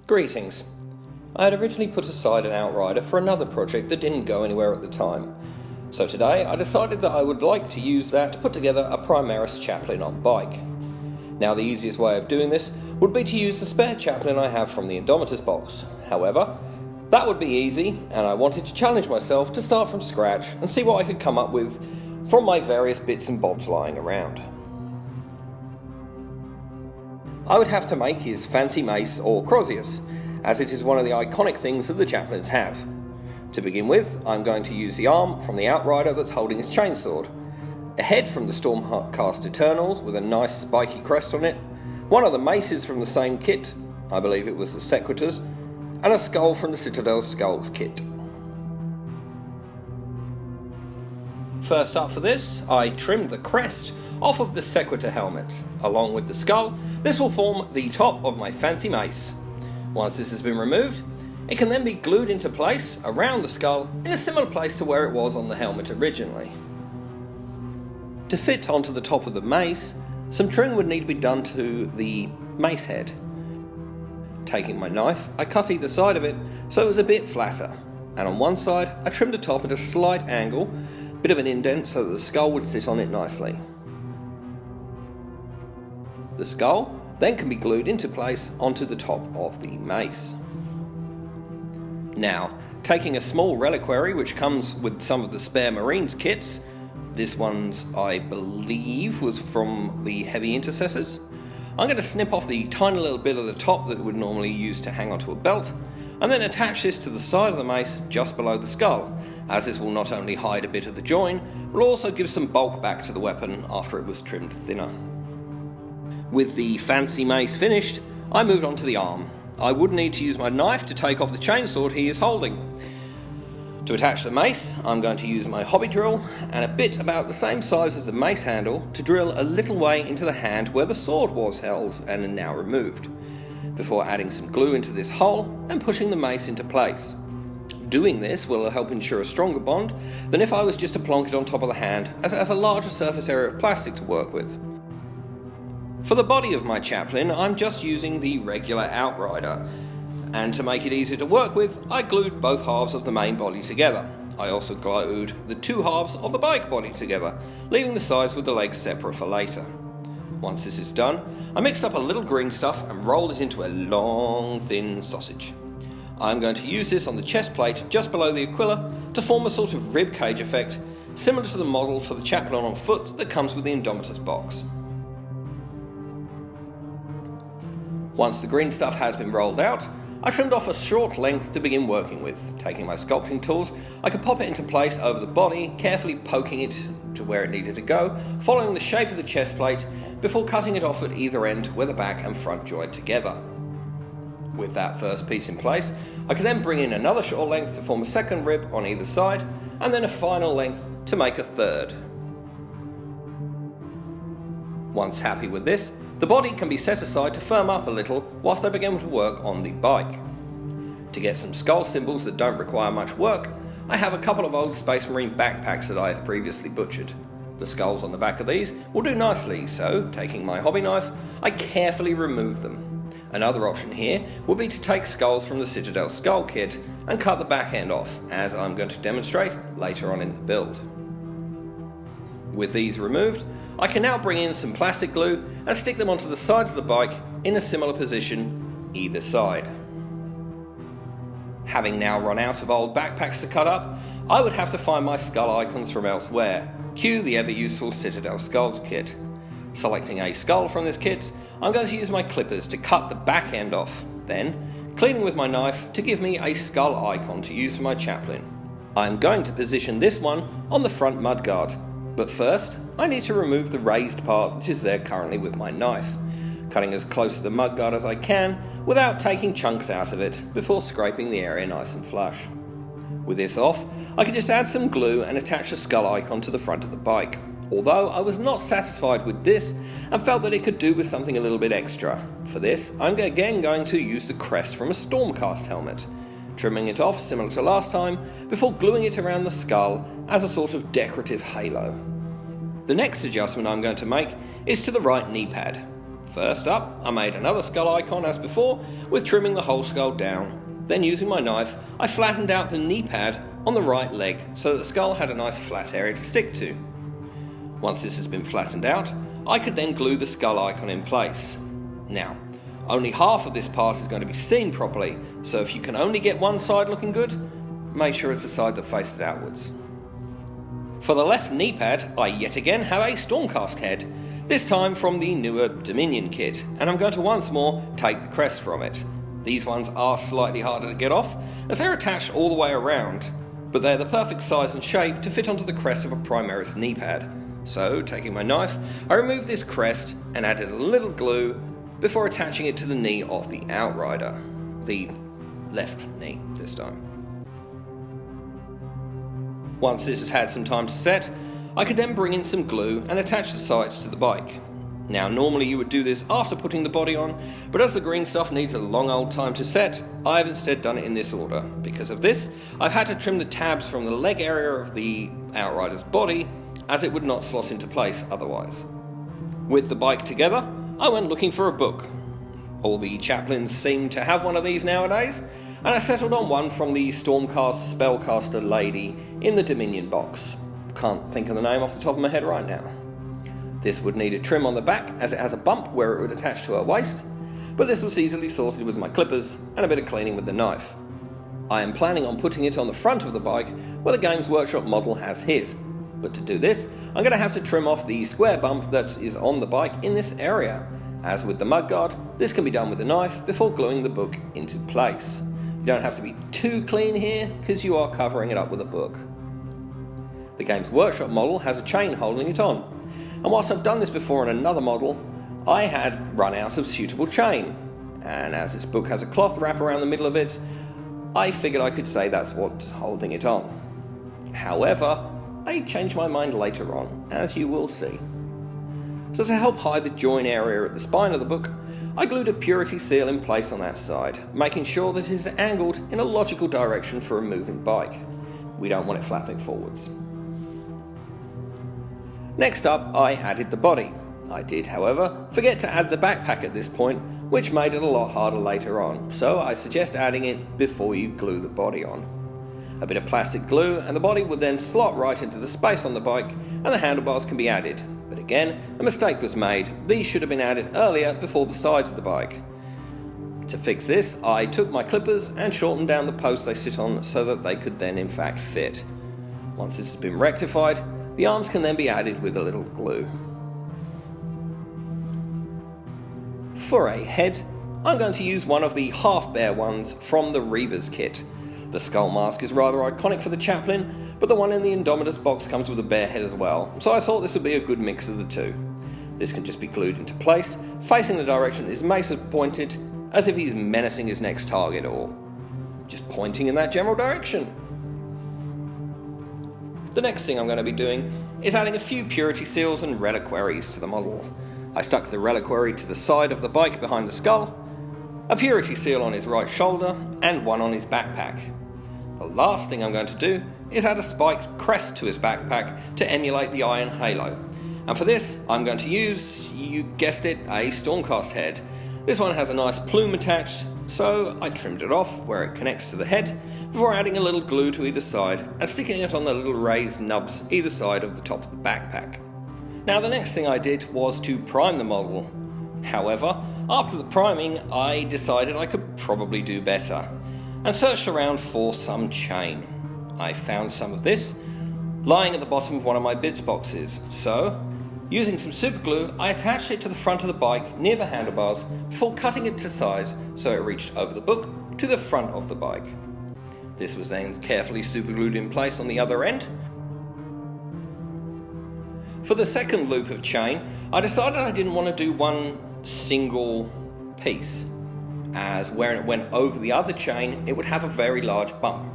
Greetings. I had originally put aside an Outrider for another project that didn't go anywhere at the time. So today I decided that I would like to use that to put together a Primaris Chaplin on bike. Now the easiest way of doing this would be to use the spare Chaplin I have from the Indomitus box. However, that would be easy, and I wanted to challenge myself to start from scratch and see what I could come up with from my various bits and bobs lying around. I would have to make his fancy mace or crozius, as it is one of the iconic things that the Chaplins have. To begin with, I'm going to use the arm from the Outrider that's holding his chainsword, a head from the Stormcast Eternals with a nice spiky crest on it, one of the maces from the same kit, I believe it was the Sequitors, and a skull from the Citadel Skulls kit. First up for this, I trimmed the crest off of the Sequitor helmet. Along with the skull, this will form the top of my fancy mace. Once this has been removed, it can then be glued into place around the skull in a similar place to where it was on the helmet originally. To fit onto the top of the mace, some trimming would need to be done to the mace head. Taking my knife, I cut either side of it so it was a bit flatter, and on one side I trimmed the top at a slight angle, bit of an indent so that the skull would sit on it nicely. The skull then can be glued into place onto the top of the mace. Now, taking a small reliquary which comes with some of the spare Marines kits, this one's I believe was from the Heavy Intercessors, I'm going to snip off the tiny little bit of the top that would normally use to hang onto a belt, and then attach this to the side of the mace just below the skull, as this will not only hide a bit of the join, but also give some bulk back to the weapon after it was trimmed thinner. With the fancy mace finished, I moved on to the arm. I would need to use my knife to take off the chainsword he is holding. To attach the mace, I'm going to use my hobby drill and a bit about the same size as the mace handle to drill a little way into the hand where the sword was held and now removed, before adding some glue into this hole and pushing the mace into place. Doing this will help ensure a stronger bond than if I was just to plonk it on top of the hand, as it has a larger surface area of plastic to work with. For the body of my Chaplin, I'm just using the regular Outrider, and to make it easier to work with, I glued both halves of the main body together. I also glued the two halves of the bike body together, leaving the sides with the legs separate for later. Once this is done, I mixed up a little green stuff and rolled it into a long, thin sausage. I'm going to use this on the chest plate just below the Aquila to form a sort of rib cage effect, similar to the model for the Chaplin on foot that comes with the Indomitus box. Once the green stuff has been rolled out, I trimmed off a short length to begin working with. Taking my sculpting tools, I could pop it into place over the body, carefully poking it to where it needed to go, following the shape of the chest plate, before cutting it off at either end where the back and front join together. With that first piece in place, I could then bring in another short length to form a second rib on either side, and then a final length to make a third. Once happy with this, the body can be set aside to firm up a little whilst I begin to work on the bike. To get some skull symbols that don't require much work, I have a couple of old Space Marine backpacks that I have previously butchered. The skulls on the back of these will do nicely, so taking my hobby knife, I carefully remove them. Another option here would be to take skulls from the Citadel Skull kit and cut the back end off, as I'm going to demonstrate later on in the build. With these removed, I can now bring in some plastic glue and stick them onto the sides of the bike in a similar position either side. Having now run out of old backpacks to cut up, I would have to find my skull icons from elsewhere. Cue the ever useful Citadel Skulls kit. Selecting a skull from this kit, I'm going to use my clippers to cut the back end off, then cleaning with my knife to give me a skull icon to use for my Chaplin. I'm going to position this one on the front mudguard. But first, I need to remove the raised part that is there currently with my knife, cutting as close to the mudguard as I can without taking chunks out of it before scraping the area nice and flush. With this off, I can just add some glue and attach the skull icon to the front of the bike, although I was not satisfied with this and felt that it could do with something a little bit extra. For this, I'm again going to use the crest from a Stormcast helmet, trimming it off similar to last time before gluing it around the skull as a sort of decorative halo. The next adjustment I'm going to make is to the right knee pad. First up, I made another skull icon as before, with trimming the whole skull down. Then using my knife, I flattened out the knee pad on the right leg so that the skull had a nice flat area to stick to. Once this has been flattened out, I could then glue the skull icon in place. Now, only half of this part is going to be seen properly, so if you can only get one side looking good, make sure it's the side that faces outwards. For the left knee pad, I yet again have a Stormcast head, this time from the newer Dominion kit, and I'm going to once more take the crest from it. These ones are slightly harder to get off, as they're attached all the way around, but they're the perfect size and shape to fit onto the crest of a Primaris knee pad. So, taking my knife, I removed this crest and added a little glue before attaching it to the knee of the Outrider. The left knee this time. Once this has had some time to set, I could then bring in some glue and attach the sides to the bike. Now normally you would do this after putting the body on, but as the green stuff needs a long old time to set, I have instead done it in this order. Because of this, I've had to trim the tabs from the leg area of the Outrider's body, as it would not slot into place otherwise. With the bike together, I went looking for a book. All the chaplains seem to have one of these nowadays, and I settled on one from the Stormcast Spellcaster lady in the Dominion box. Can't think of the name off the top of my head right now. This would need a trim on the back as it has a bump where it would attach to her waist, but this was easily sorted with my clippers and a bit of cleaning with the knife. I am planning on putting it on the front of the bike where the Games Workshop model has his, but to do this I'm going to have to trim off the square bump that is on the bike in this area. As with the mudguard, this can be done with a knife before gluing the book into place. You don't have to be too clean here because you are covering it up with a book. The Games Workshop model has a chain holding it on, and whilst I've done this before in another model, I had run out of suitable chain, and as this book has a cloth wrap around the middle of it, I figured I could say that's what's holding it on. However, I changed my mind later on, as you will see. So to help hide the join area at the spine of the book, I glued a purity seal in place on that side, making sure that it is angled in a logical direction for a moving bike. We don't want it flapping forwards. Next up, I added the body. I did, however, forget to add the backpack at this point, which made it a lot harder later on, so I suggest adding it before you glue the body on. A bit of plastic glue and the body would then slot right into the space on the bike and the handlebars can be added. But again, a mistake was made. These should have been added earlier before the sides of the bike. To fix this, I took my clippers and shortened down the post they sit on so that they could then in fact fit. Once this has been rectified, the arms can then be added with a little glue. For a head, I'm going to use one of the half-bare ones from the Reavers kit. The skull mask is rather iconic for the chaplain, but the one in the Indomitus box comes with a bare head as well, so I thought this would be a good mix of the two. This can just be glued into place, facing the direction his mace is pointed, as if he's menacing his next target, or just pointing in that general direction. The next thing I'm going to be doing is adding a few purity seals and reliquaries to the model. I stuck the reliquary to the side of the bike behind the skull, a purity seal on his right shoulder, and one on his backpack. The last thing I'm going to do is add a spiked crest to his backpack to emulate the Iron Halo. And for this, I'm going to use, you guessed it, a Stormcast head. This one has a nice plume attached, so I trimmed it off where it connects to the head before adding a little glue to either side and sticking it on the little raised nubs either side of the top of the backpack. Now the next thing I did was to prime the model. However, after the priming, I decided I could probably do better and searched around for some chain. I found some of this lying at the bottom of one of my bits boxes, so using some super glue, I attached it to the front of the bike near the handlebars before cutting it to size so it reached over the book to the front of the bike. This was then carefully super glued in place on the other end. For the second loop of chain, I decided I didn't want to do one single piece, as where it went over the other chain it would have a very large bump.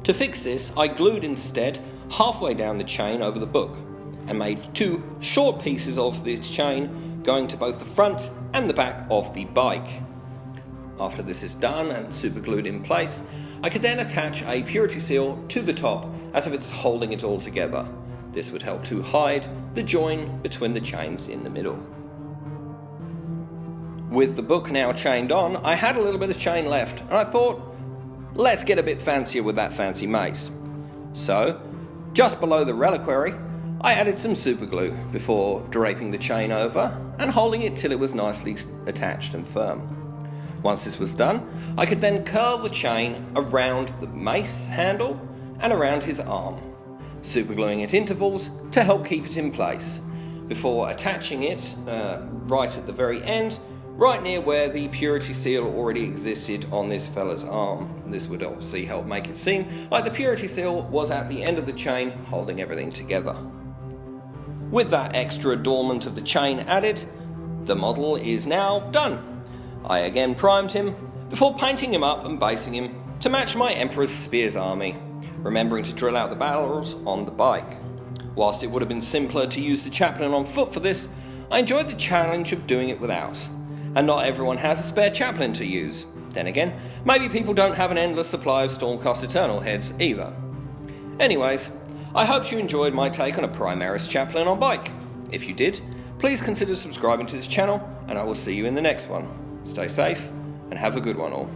To fix this, I glued instead halfway down the chain over the book and made two short pieces of this chain going to both the front and the back of the bike. After this is done and super glued in place, I could then attach a purity seal to the top as if it's holding it all together. This would help to hide the join between the chains in the middle. With the book now chained on, I had a little bit of chain left, and I thought, let's get a bit fancier with that fancy mace. So, just below the reliquary, I added some super glue before draping the chain over and holding it till it was nicely attached and firm. Once this was done, I could then curl the chain around the mace handle and around his arm, supergluing at intervals to help keep it in place, before attaching it right at the very end, right near where the purity seal already existed on this fella's arm. This would obviously help make it seem like the purity seal was at the end of the chain holding everything together. With that extra adornment of the chain added, the model is now done. I again primed him before painting him up and basing him to match my Emperor's Spears army, remembering to drill out the barrels on the bike. Whilst it would have been simpler to use the chaplain on foot for this, I enjoyed the challenge of doing it without. And not everyone has a spare chaplain to use. Then again, maybe people don't have an endless supply of Stormcast Eternal heads either. Anyways, I hope you enjoyed my take on a Primaris chaplain on bike. If you did, please consider subscribing to this channel, and I will see you in the next one. Stay safe, and have a good one all.